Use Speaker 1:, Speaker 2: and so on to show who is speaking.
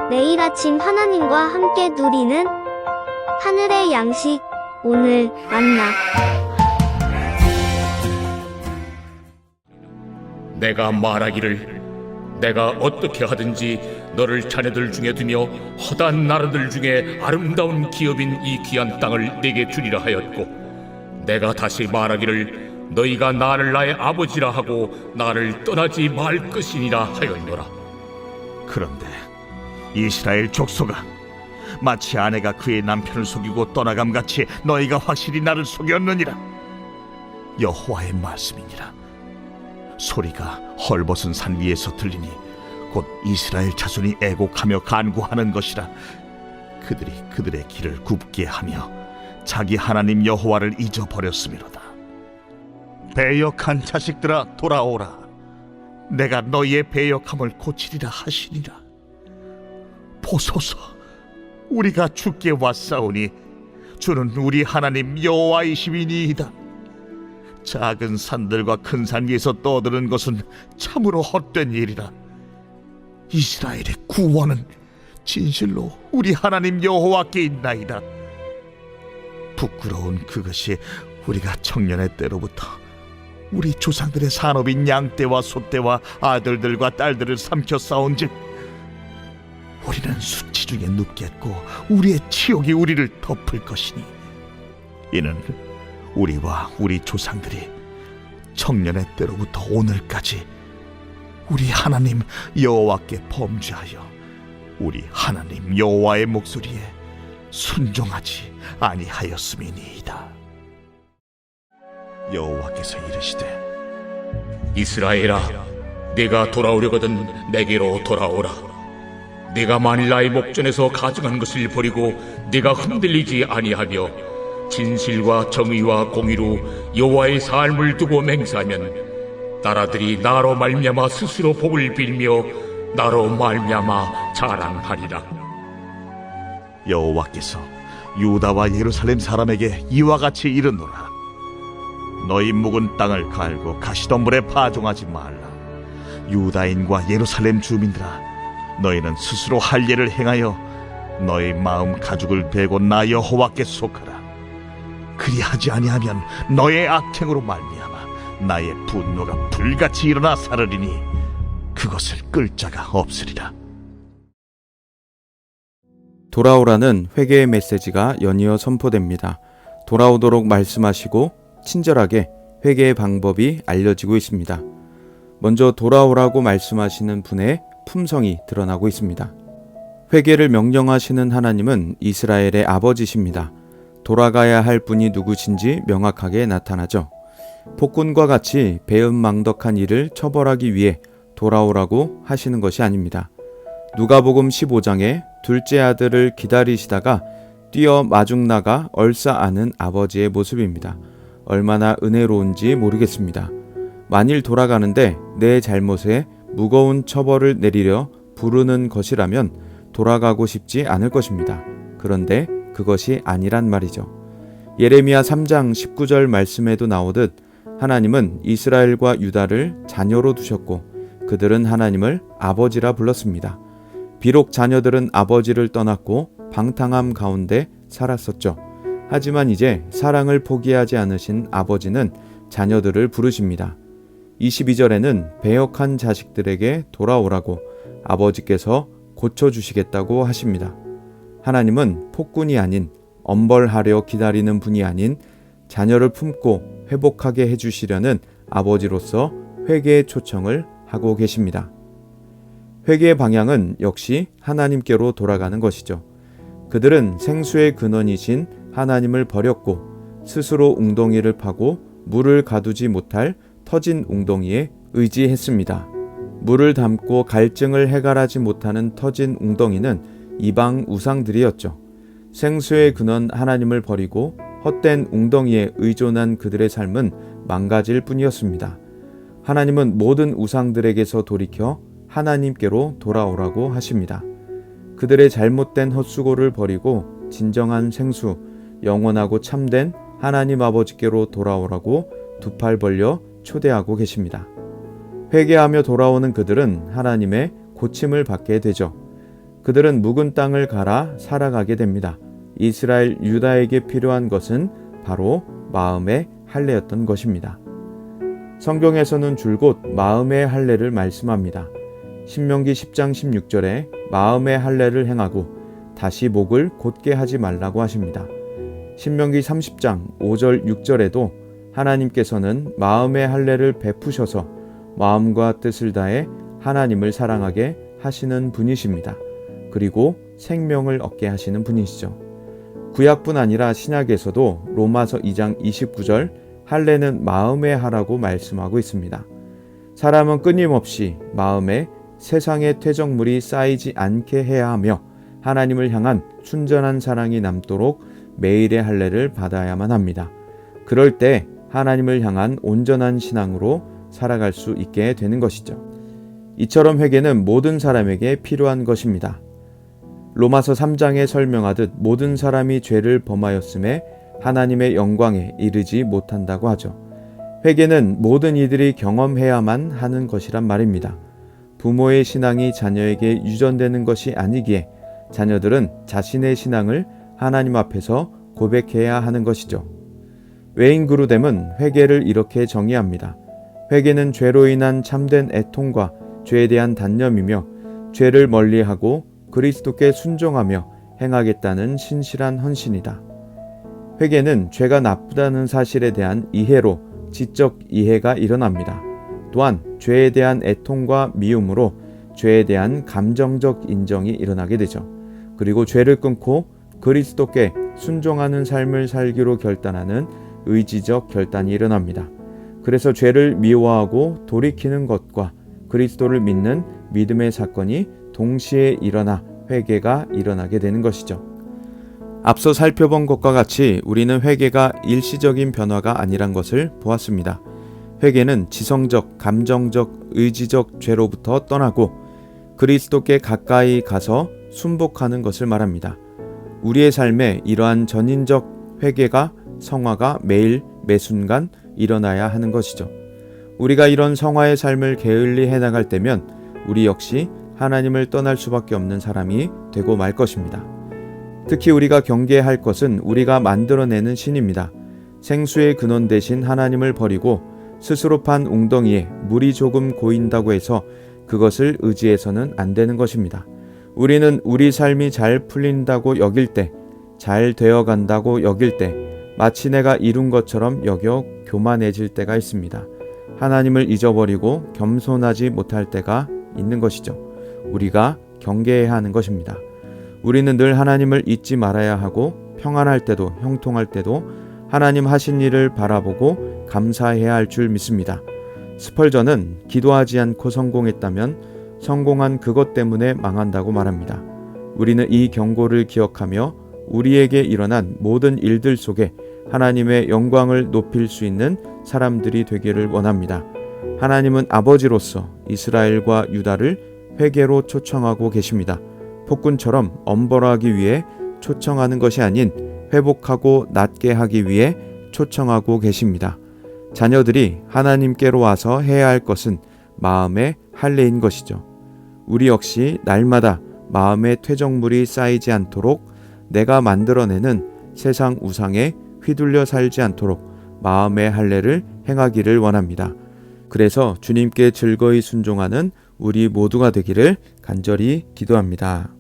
Speaker 1: 매일 아침 하나님과 함께 누리는 하늘의 양식, 오늘 만나.
Speaker 2: 내가 말하기를 내가 어떻게 하든지 너를 자네들 중에 두며 허다한 나라들 중에 아름다운 기업인 이 귀한 땅을 내게 주리라 하였고, 내가 다시 말하기를 너희가 나를 나의 아버지라 하고 나를 떠나지 말 것이니라 하였노라.
Speaker 3: 그런데 이스라엘 족속아, 마치 아내가 그의 남편을 속이고 떠나감같이 너희가 확실히 나를 속였느니라. 여호와의 말씀이니라. 소리가 헐벗은 산 위에서 들리니 곧 이스라엘 자손이 애곡하며 간구하는 것이라. 그들이 그들의 길을 굽게 하며 자기 하나님 여호와를 잊어버렸음이로다. 배역한 자식들아, 돌아오라. 내가 너희의 배역함을 고치리라 하시니라. 보소서, 우리가 주께 왔사오니 주는 우리 하나님 여호와이시니이다. 작은 산들과 큰 산 위에서 떠드는 것은 참으로 헛된 일이라. 이스라엘의 구원은 진실로 우리 하나님 여호와께 있나이다. 부끄러운 그것이 우리가 청년의 때로부터 우리 조상들의 산업인 양떼와 소떼와 아들들과 딸들을 삼켜 싸운즉 우리는 수치 중에 눕겠고 우리의 치욕이 우리를 덮을 것이니, 이는 우리와 우리 조상들이 청년의 때로부터 오늘까지 우리 하나님 여호와께 범죄하여 우리 하나님 여호와의 목소리에 순종하지 아니하였음이니이다. 여호와께서 이르시되,
Speaker 2: 이스라엘아, 네가 돌아오려거든 내게로 돌아오라. 네가 만일 나의 목전에서 가증한 것을 버리고 네가 흔들리지 아니하며 진실과 정의와 공의로 여호와의 삶을 두고 맹세하면 나라들이 나로 말미암아 스스로 복을 빌며 나로 말미암아 자랑하리라.
Speaker 3: 여호와께서 유다와 예루살렘 사람에게 이와 같이 이르노라. 너희 묵은 땅을 갈고 가시덤불에 파종하지 말라. 유다인과 예루살렘 주민들아, 너희는 스스로 할 일을 행하여 너희 마음 가죽을 베고 나 여호와께 속하라. 그리하지 아니하면 너의 악행으로 말미암아 나의 분노가 불같이 일어나 사르리니 그것을 끌 자가 없으리라.
Speaker 4: 돌아오라는 회개의 메시지가 연이어 선포됩니다. 돌아오도록 말씀하시고 친절하게 회개의 방법이 알려지고 있습니다. 먼저 돌아오라고 말씀하시는 분의 품성이 드러나고 있습니다. 회개를 명령하시는 하나님은 이스라엘의 아버지십니다. 돌아가야 할 분이 누구신지 명확하게 나타나죠. 폭군과 같이 배은망덕한 일을 처벌하기 위해 돌아오라고 하시는 것이 아닙니다. 누가복음 15장에 둘째 아들을 기다리시다가 뛰어 마중 나가 얼싸 안은 아버지의 모습입니다. 얼마나 은혜로운지 모르겠습니다. 만일 돌아가는데 내 잘못에 무거운 처벌을 내리려 부르는 것이라면 돌아가고 싶지 않을 것입니다. 그런데 그것이 아니란 말이죠. 예레미야 3장 19절 말씀에도 나오듯 하나님은 이스라엘과 유다를 자녀로 두셨고 그들은 하나님을 아버지라 불렀습니다. 비록 자녀들은 아버지를 떠났고 방탕함 가운데 살았었죠. 하지만 이제 사랑을 포기하지 않으신 아버지는 자녀들을 부르십니다. 22절에는 배역한 자식들에게 돌아오라고 아버지께서 고쳐주시겠다고 하십니다. 하나님은 폭군이 아닌, 엄벌하려 기다리는 분이 아닌 자녀를 품고 회복하게 해주시려는 아버지로서 회개의 초청을 하고 계십니다. 회개의 방향은 역시 하나님께로 돌아가는 것이죠. 그들은 생수의 근원이신 하나님을 버렸고 스스로 웅덩이를 파고 물을 가두지 못할 터진 웅덩이에 의지했습니다. 물을 담고 갈증을 해결하지 못하는 터진 웅덩이는 이방 우상들이었죠. 생수의 근원 하나님을 버리고 헛된 웅덩이에 의존한 그들의 삶은 망가질 뿐이었습니다. 하나님은 모든 우상들에게서 돌이켜 하나님께로 돌아오라고 하십니다. 그들의 잘못된 헛수고를 버리고 진정한 생수, 영원하고 참된 하나님 아버지께로 돌아오라고 두 팔 벌려 초대하고 계십니다. 회개하며 돌아오는 그들은 하나님의 고침을 받게 되죠. 그들은 묵은 땅을 갈아 살아가게 됩니다. 이스라엘 유다에게 필요한 것은 바로 마음의 할례였던 것입니다. 성경에서는 줄곧 마음의 할례를 말씀합니다. 신명기 10장 16절에 마음의 할례를 행하고 다시 목을 곧게 하지 말라고 하십니다. 신명기 30장 5절 6절에도 하나님께서는 마음의 할례를 베푸셔서 마음과 뜻을 다해 하나님을 사랑하게 하시는 분이십니다. 그리고 생명을 얻게 하시는 분이시죠. 구약뿐 아니라 신약에서도 로마서 2장 29절 할례는 마음에 하라고 말씀하고 있습니다. 사람은 끊임없이 마음에 세상의 퇴적물이 쌓이지 않게 해야 하며 하나님을 향한 순전한 사랑이 남도록 매일의 할례를 받아야만 합니다. 그럴 때 하나님을 향한 온전한 신앙으로 살아갈 수 있게 되는 것이죠. 이처럼 회개는 모든 사람에게 필요한 것입니다. 로마서 3장에 설명하듯 모든 사람이 죄를 범하였음에 하나님의 영광에 이르지 못한다고 하죠. 회개는 모든 이들이 경험해야만 하는 것이란 말입니다. 부모의 신앙이 자녀에게 유전되는 것이 아니기에 자녀들은 자신의 신앙을 하나님 앞에서 고백해야 하는 것이죠. 웨인 그루뎀은 회개를 이렇게 정의합니다. 회개는 죄로 인한 참된 애통과 죄에 대한 단념이며 죄를 멀리하고 그리스도께 순종하며 행하겠다는 신실한 헌신이다. 회개는 죄가 나쁘다는 사실에 대한 이해로 지적 이해가 일어납니다. 또한 죄에 대한 애통과 미움으로 죄에 대한 감정적 인정이 일어나게 되죠. 그리고 죄를 끊고 그리스도께 순종하는 삶을 살기로 결단하는 의지적 결단이 일어납니다. 그래서 죄를 미워하고 돌이키는 것과 그리스도를 믿는 믿음의 사건이 동시에 일어나 회개가 일어나게 되는 것이죠. 앞서 살펴본 것과 같이 우리는 회개가 일시적인 변화가 아니란 것을 보았습니다. 회개는 지성적, 감정적, 의지적 죄로부터 떠나고 그리스도께 가까이 가서 순복하는 것을 말합니다. 우리의 삶에 이러한 전인적 회개가 성화가 매일 매순간 일어나야 하는 것이죠. 우리가 이런 성화의 삶을 게을리 해나갈 때면 우리 역시 하나님을 떠날 수밖에 없는 사람이 되고 말 것입니다. 특히 우리가 경계할 것은 우리가 만들어내는 신입니다. 생수의 근원 대신 하나님을 버리고 스스로 판 웅덩이에 물이 조금 고인다고 해서 그것을 의지해서는 안 되는 것입니다. 우리는 우리 삶이 잘 풀린다고 여길 때, 잘 되어간다고 여길 때 마치 내가 이룬 것처럼 여겨 교만해질 때가 있습니다. 하나님을 잊어버리고 겸손하지 못할 때가 있는 것이죠. 우리가 경계해야 하는 것입니다. 우리는 늘 하나님을 잊지 말아야 하고 평안할 때도 형통할 때도 하나님 하신 일을 바라보고 감사해야 할 줄 믿습니다. 스펄전은 기도하지 않고 성공했다면 성공한 그것 때문에 망한다고 말합니다. 우리는 이 경고를 기억하며 우리에게 일어난 모든 일들 속에 하나님의 영광을 높일 수 있는 사람들이 되기를 원합니다. 하나님은 아버지로서 이스라엘과 유다를 회개로 초청하고 계십니다. 폭군처럼 엄벌하기 위해 초청하는 것이 아닌 회복하고 낫게 하기 위해 초청하고 계십니다. 자녀들이 하나님께로 와서 해야 할 것은 마음의 할례인 것이죠. 우리 역시 날마다 마음의 퇴적물이 쌓이지 않도록 내가 만들어내는 세상 우상에 휘둘려 살지 않도록 마음의 할례를 행하기를 원합니다. 그래서 주님께 즐거이 순종하는 우리 모두가 되기를 간절히 기도합니다.